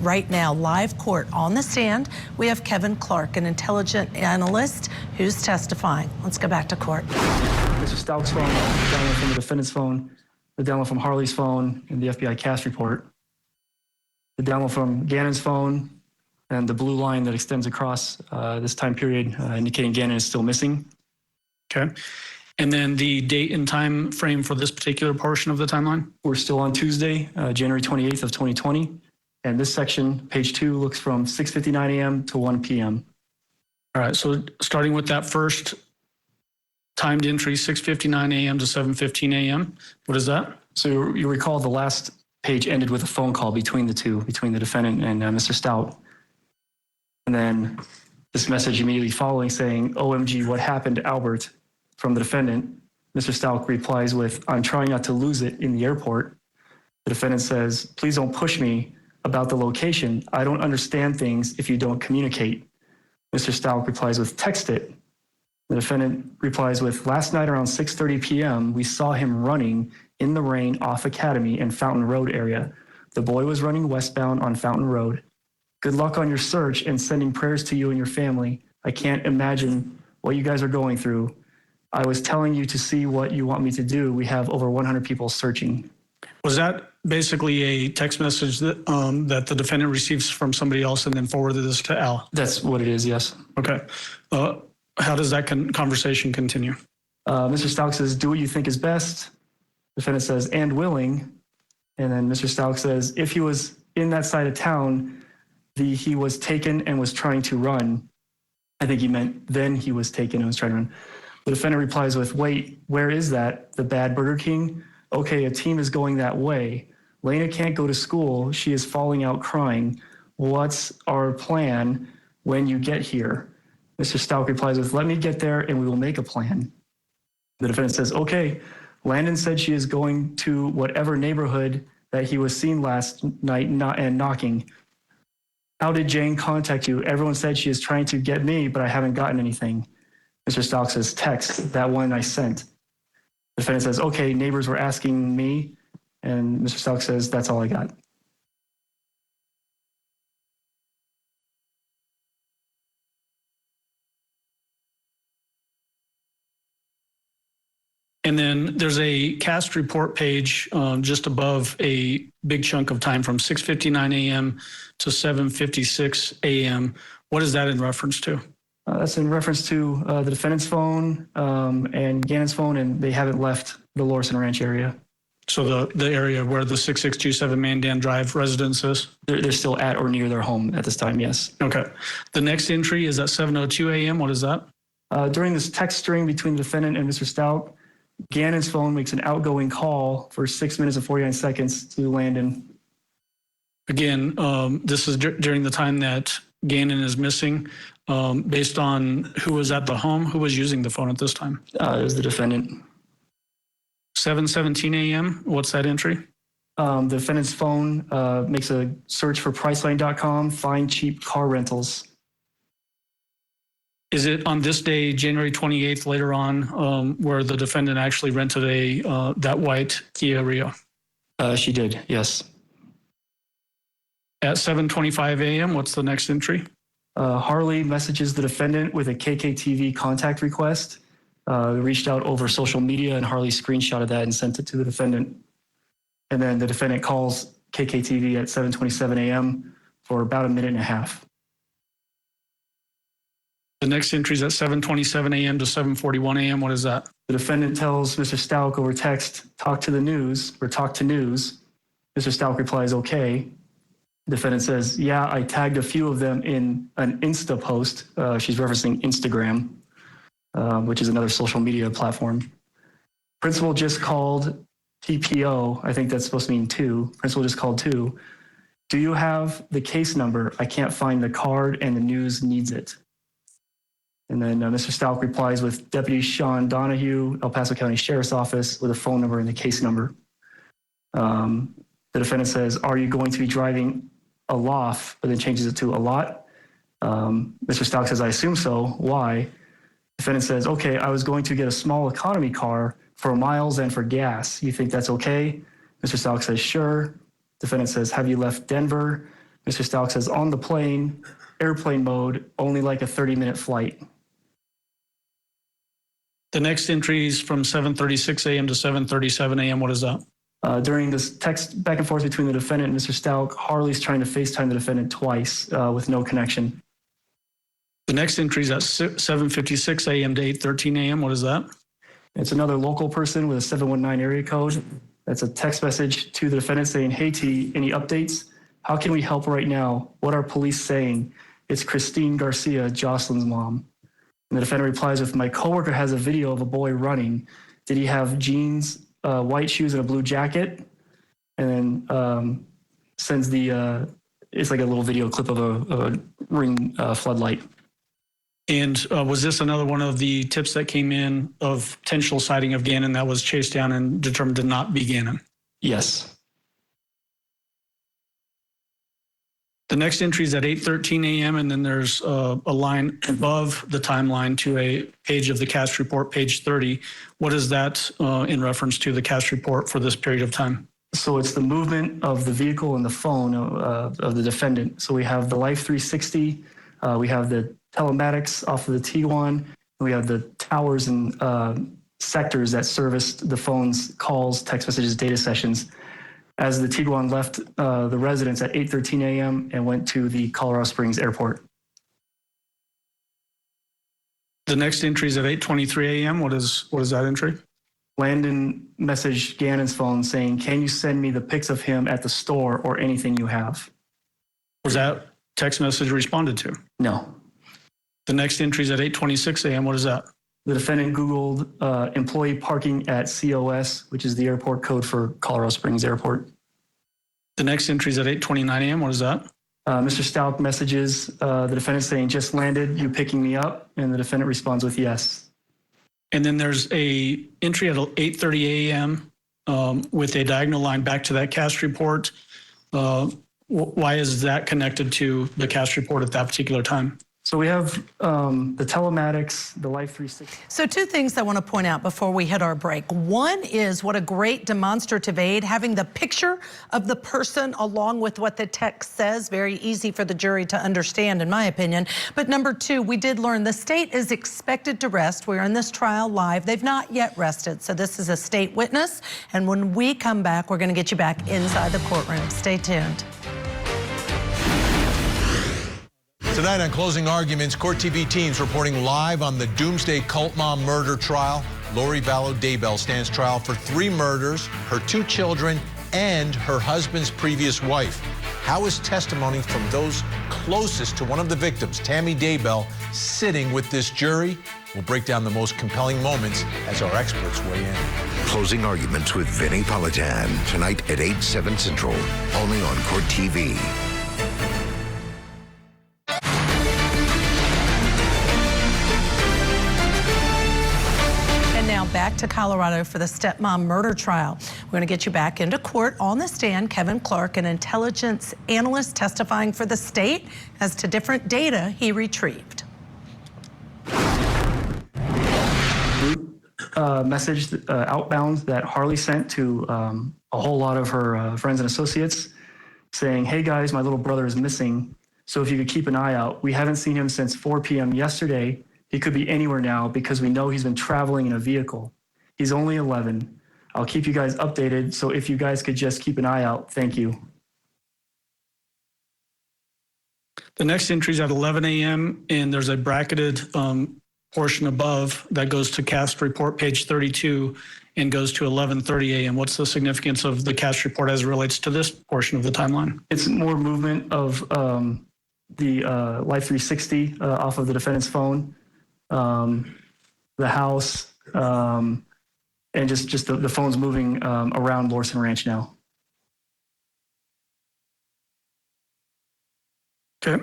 right now, live court on the stand. We have Kevin Clark, an intelligence analyst who's testifying. Let's go back to court. Mr. Stauch's phone, the download from the defendant's phone, the download from Harley's phone, and the FBI CAS report. The download from Gannon's phone, and the blue line that extends across this time period, indicating Gannon is still missing. Okay. And then the date and time frame for this particular portion of the timeline? We're still on Tuesday, January 28th of 2020. And this section, page 2, looks from 6:59 a.m. to 1 p.m. All right. So starting with that first timed entry, 6:59 a.m. to 7:15 a.m. What is that? So you recall the last page ended with a phone call between the two, between the defendant and Mr. Stauch. And then this message immediately following saying, "OMG, what happened to Albert?" From the defendant. Mr. Stauch replies with, "I'm trying not to lose it in the airport." The defendant says, "Please don't push me about the location. I don't understand things if you don't communicate." Mr. Stauch replies with, "Text it." The defendant replies with, "Last night around 6:30 p.m., we saw him running in the rain off Academy and Fountain Road area. The boy was running westbound on Fountain Road. Good luck on your search and sending prayers to you and your family. I can't imagine what you guys are going through. I was telling you to see what you want me to do. We have over 100 people searching." Was that basically a text message that that the defendant receives from somebody else and then forwarded this to Al? That's what it is, yes. Okay. How does that conversation continue? Mr. Stauch says, "Do what you think is best." Defendant says, "And willing." And then Mr. Stauch says, "If he was in that side of town, he was taken and was trying to run." I think he meant then he was taken and was trying to run. The defendant replies with, "Wait, where is that? The bad Burger King? Okay, a team is going that way. Lena can't go to school. She is falling out crying. What's our plan when you get here?" Mr. Stauch replies with, "Let me get there and we will make a plan." The defendant says, "Okay, Landon said she is going to whatever neighborhood that he was seen last night and knocking. How did Jane contact you? Everyone said she is trying to get me, but I haven't gotten anything." Mr. Stauch says, "Text, that one I sent." The defendant says, "Okay, neighbors were asking me." And Mr. Stauch says, "That's all I got." And then there's a cast report page just above a big chunk of time from 6:59 a.m. to 7:56 a.m. What is that in reference to? That's in reference to the defendant's phone and Gannon's phone, and they haven't left the Lorison Ranch area. So the area where the 6627 Mandan Drive residence is? They're still at or near their home at this time, yes. Okay. The next entry is at 7:02 a.m. What is that? During this text string between the defendant and Mr. Stauch, Gannon's phone makes an outgoing call for 6 minutes and 49 seconds to Landon. Again, this is during the time that Gannon is missing. Based on who was at the home, who was using the phone at this time? It was the defendant. 7:17 a.m. What's that entry? The defendant's phone makes a search for Priceline.com, find cheap car rentals. Is it on this day, January 28th, later on, where the defendant actually rented that white Kia Rio? She did, yes. At 7:25 a.m., what's the next entry? Harley messages the defendant with a KKTV contact request. Reached out over social media, and Harley screenshotted that and sent it to the defendant. And then the defendant calls KKTV at 7:27 a.m. for about a minute and a half. The next entry is at 7:27 a.m. to 7:41 a.m. What is that? The defendant tells Mr. Stauch over text, "Talk to the news," or "Talk to news." Mr. Stauch replies, "Okay." The defendant says, "Yeah, I tagged a few of them in an Insta post." She's referencing Instagram, which is another social media platform. "Principal just called TPO." I think that's supposed to mean two. Principal just called two. "Do you have the case number? I can't find the card and the news needs it." And then Mr. Stauch replies with Deputy Sean Donahue, El Paso County Sheriff's Office, with a phone number and the case number. The defendant says, "Are you going to be driving a loft?" But then changes it to a lot. Mr. Stauch says, "I assume so. Why?" Defendant says, "Okay, I was going to get a small economy car for miles and for gas. You think that's okay?" Mr. Stauch says, "Sure." Defendant says, "Have you left Denver?" Mr. Stauch says, on the plane, airplane mode, only like a 30-minute flight. The next entry is from 7:36 a.m. to 7:37 a.m. What is that? During this text back and forth between the defendant and Mr. Stauch, Harley's trying to FaceTime the defendant twice with no connection. The next entry is at 7:56 a.m. to 8:13 a.m. What is that? It's another local person with a 719 area code. That's a text message to the defendant saying, hey T, any updates? How can we help right now? What are police saying? It's Christine Garcia, Jocelyn's mom. And the defendant replies with, my coworker has a video of a boy running. Did he have jeans, white shoes, and a blue jacket? And then sends it's like a little video clip of a ring floodlight. And was this another one of the tips that came in of potential sighting of Gannon that was chased down and determined to not be Gannon? Yes. The next entry is at 8:13 a.m. and then there's a line above the timeline to a page of the cast report, page 30. What is that in reference to the cast report for this period of time? So it's the movement of the vehicle and the phone of the defendant. So we have the Life 360, we have the telematics off of the T1, and we have the towers and sectors that serviced the phone's calls, text messages, data sessions. As the Tiguan left the residence at 8:13 a.m. and went to the Colorado Springs airport. The next entry is at 8:23 a.m. What is that entry? Landon messaged Gannon's phone saying, can you send me the pics of him at the store or anything you have? Was that text message responded to? No. The next entry is at 8:26 a.m. What is that? The defendant Googled employee parking at COS, which is the airport code for Colorado Springs Airport. The next entry is at 8:29 a.m. What is that? Mr. Stauch messages the defendant saying, just landed, you picking me up? And the defendant responds with yes. And then there's a entry at 8:30 a.m. With a diagonal line back to that cast report. Why is that connected to the cast report at that particular time? So we have the telematics, the Life 360. So two things I want to point out before we hit our break. One is what a great demonstrative aid, having the picture of the person along with what the text says, very easy for the jury to understand, in my opinion. But number two, we did learn the state is expected to rest. We're in this trial live. They've not yet rested. So this is a state witness. And when we come back, we're going to get you back inside the courtroom. Stay tuned. Tonight on Closing Arguments, Court TV teams reporting live on the Doomsday Cult Mom murder trial. Lori Vallow Daybell stands trial for 3 murders, her 2 children, and her husband's previous wife. How is testimony from those closest to one of the victims, Tammy Daybell, sitting with this jury? We'll break down the most compelling moments as our experts weigh in. Closing Arguments with Vinny Politan, tonight at 8/7 Central, only on Court TV. Back to Colorado for the stepmom murder trial. We're going to get you back into court. On the stand, Kevin Clark, an intelligence analyst testifying for the state as to different data he retrieved. Message outbound that Harley sent to a whole lot of her friends and associates saying, hey guys, my little brother is missing. So if you could keep an eye out. We haven't seen him since 4 p.m. yesterday. He could be anywhere now because we know he's been traveling in a vehicle. He's only 11. I'll keep you guys updated. So if you guys could just keep an eye out, thank you. The next entry is at 11 a.m. and there's a bracketed portion above that goes to cast report page 32 and goes to 11:30 a.m. What's the significance of the cast report as it relates to this portion of the timeline? It's more movement of the Life 360 off of the defendant's phone. The house, and just the phone's moving around Lorson Ranch now. Okay.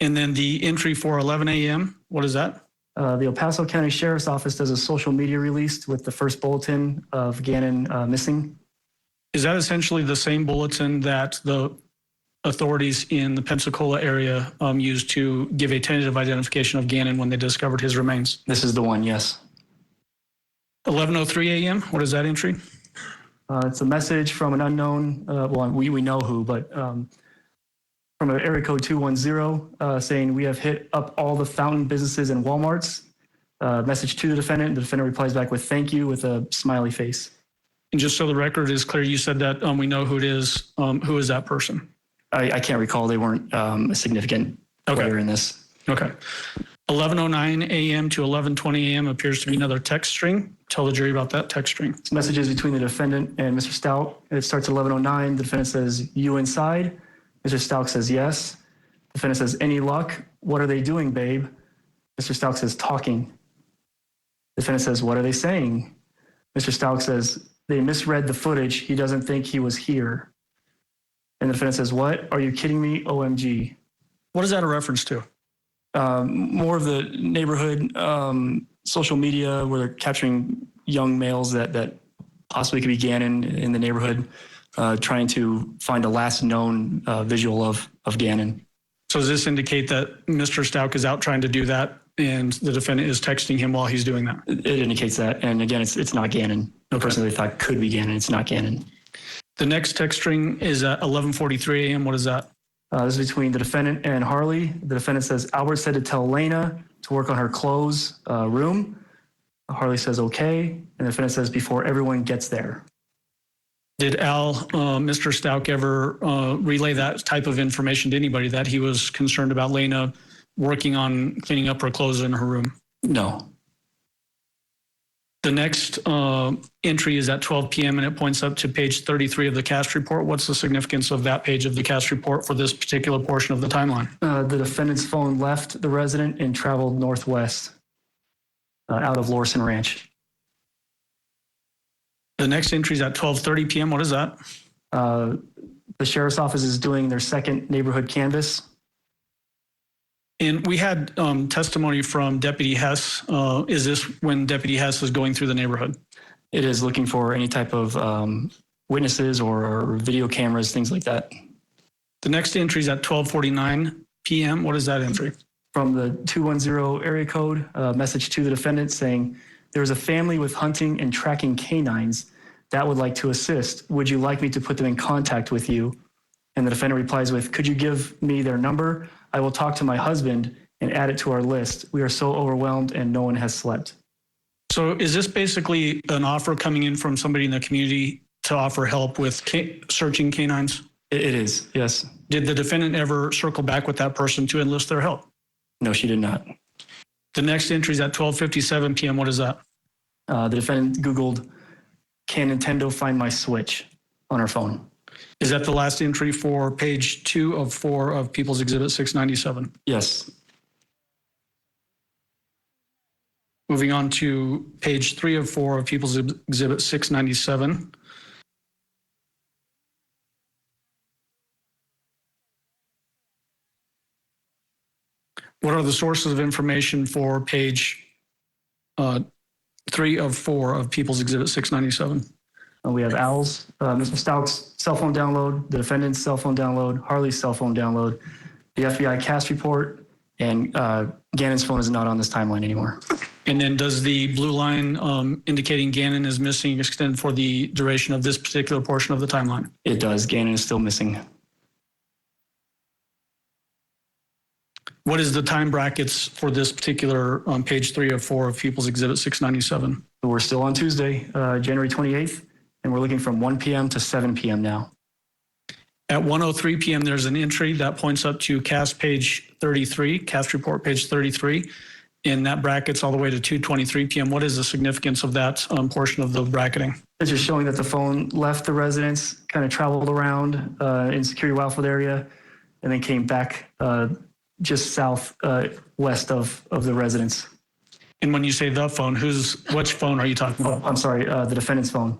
And then the entry for 11 a.m., what is that? The El Paso County Sheriff's Office does a social media release with the first bulletin of Gannon missing. Is that essentially the same bulletin that the authorities in the Pensacola area used to give a tentative identification of Gannon when they discovered his remains? This is the one, yes. 11:03 a.m., what is that entry? It's a message from an unknown, well, we know who, but area code 210 saying we have hit up all the fountain businesses and Walmarts. Message to the defendant. The defendant replies back with thank you with a smiley face. And just so the record is clear, you said that we know who it is. Who is that person? I can't recall. They weren't a significant player in this. Okay. 11:09 a.m. to 11:20 a.m. appears to be another text string. Tell the jury about that text string. It's messages between the defendant and Mr. Stauch. It starts at 11:09. The defendant says, "You inside?" Mr. Stauch says, "Yes." The defendant says, "Any luck? What are they doing, babe?" Mr. Stauch says, "Talking." The defendant says, "What are they saying?" Mr. Stauch says, "They misread the footage. He doesn't think he was here." And the defendant says, "What? Are you kidding me? OMG." What is that a reference to? More of the neighborhood social media where they're capturing young males that possibly could be Gannon in the neighborhood, trying to find a last known visual of Gannon. So does this indicate that Mr. Stauch is out trying to do that and the defendant is texting him while he's doing that? It indicates that. And again, it's not Gannon. The person they thought could be Gannon, it's not Gannon. The next text string is at 11:43 a.m. What is that? This is between the defendant and Harley. The defendant says, "Albert said to tell Lena to work on her clothes room." Harley says, "Okay." And the defendant says, "Before everyone gets there." Did Mr. Stauch ever relay that type of information to anybody that he was concerned about Lena working on cleaning up her clothes in her room? No. The next entry is at 12 p.m. and it points up to page 33 of the cast report. What's the significance of that page of the cast report for this particular portion of the timeline? The defendant's phone left the resident and traveled northwest out of Lorson Ranch. The next entry is at 12:30 p.m. What is that? The sheriff's office is doing their second neighborhood canvass. And we had testimony from Deputy Hess. Is this when Deputy Hess is going through the neighborhood? It is looking for any type of witnesses or video cameras, things like that. The next entry is at 12:49 p.m. What is that entry? From the 210 area code, message to the defendant saying, "There is a family with hunting and tracking canines that would like to assist. Would you like me to put them in contact with you?" And the defendant replies with, "Could you give me their number? I will talk to my husband and add it to our list. We are so overwhelmed and no one has slept." So is this basically an offer coming in from somebody in the community to offer help with searching canines? It is, yes. Did the defendant ever circle back with that person to enlist their help? No, she did not. The next entry is at 12:57 p.m. What is that? The defendant Googled, "Can Nintendo find my Switch?" on her phone. Is that the last entry for page 2 of 4 of People's Exhibit 697? Yes. Moving on to page 3 of 4 of People's Exhibit 697. What are the sources of information for page 3 of 4 of People's Exhibit 697? We have Al's, Mr. Stauch's cell phone download, the defendant's cell phone download, Harley's cell phone download, the FBI cast report, and Gannon's phone is not on this timeline anymore. And then does the blue line indicating Gannon is missing extend for the duration of this particular portion of the timeline? It does. Gannon is still missing. What is the time brackets for this particular page 3 of 4 of People's Exhibit 697? We're still on Tuesday, January 28th, and we're looking from 1 p.m. to 7 p.m. now. At 1:03 p.m., there's an entry that points up to cast page 33, cast report page 33, and that brackets all the way to 2:23 p.m. What is the significance of that portion of the bracketing? It's just showing that the phone left the residence, kind of traveled around in Security Wildfoot area, and then came back just south west of the residence. And when you say the phone, which phone are you talking about? I'm sorry, the defendant's phone.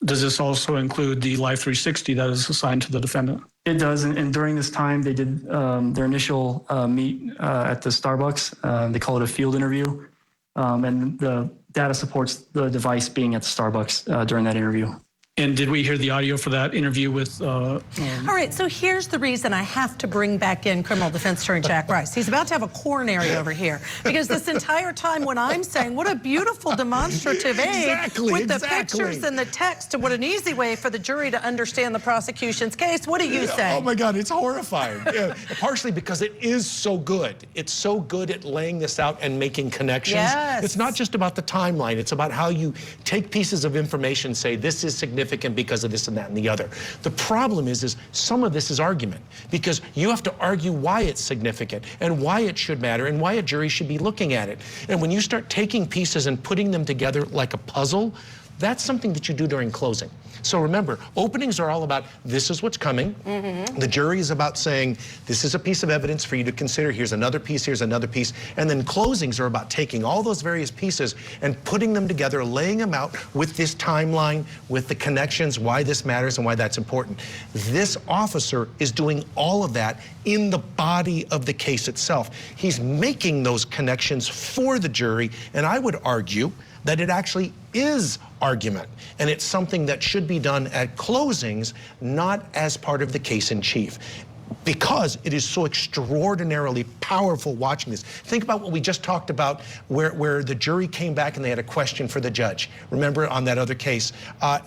Does this also include the Live 360 that is assigned to the defendant? It does, and during this time, they did their initial meet at the Starbucks. They call it a field interview, and the data supports the device being at the Starbucks during that interview. And did we hear the audio for that interview with? All right, so here's the reason I have to bring back in criminal defense attorney Jack Rice. He's about to have a coronary over here because this entire time when I'm saying what a beautiful demonstrative aid with the pictures and the text and what an easy way for the jury to understand the prosecution's case, what do you say? Oh my God, it's horrifying. Yeah, partially because it is so good. It's so good at laying this out and making connections. Yes. It's not just about the timeline. It's about how you take pieces of information, say this is significant because of this and that and the other. The problem is some of this is argument because you have to argue why it's significant and why it should matter and why a jury should be looking at it. And when you start taking pieces and putting them together like a puzzle, that's something that you do during closing. So remember, openings are all about this is what's coming. The jury is about saying this is a piece of evidence for you to consider. Here's another piece, here's another piece. And then closings are about taking all those various pieces and putting them together, laying them out with this timeline, with the connections, why this matters and why that's important. This officer is doing all of that in the body of the case itself. He's making those connections for the jury, and I would argue that it actually is argument, and it's something that should be done at closings, not as part of the case in chief. Because it is so extraordinarily powerful watching this. Think about what we just talked about where the jury came back and they had a question for the judge. Remember on that other case?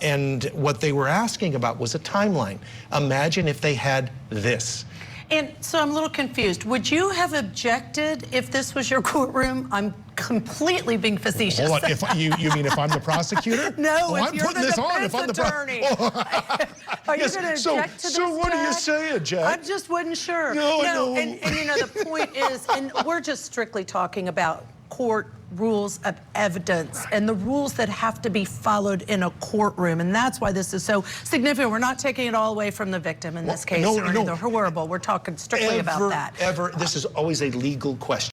And what they were asking about was a timeline. Imagine if they had this. And so I'm a little confused. Would you have objected if this was your courtroom? I'm completely being facetious. Hold on, if you mean if I'm the prosecutor? No, if I'm you're putting the this on. defense If I'm the attorney. Are you going to object to this, So what are you Jack? saying, Jack? I just wasn't sure. No. And you know, the point is, and we're just strictly talking about court rules of evidence and the rules that have to be followed in a courtroom, and that's why this is so significant. We're not taking it all away from the victim in this case, or the horrible. We're talking strictly about that. This is always a legal question.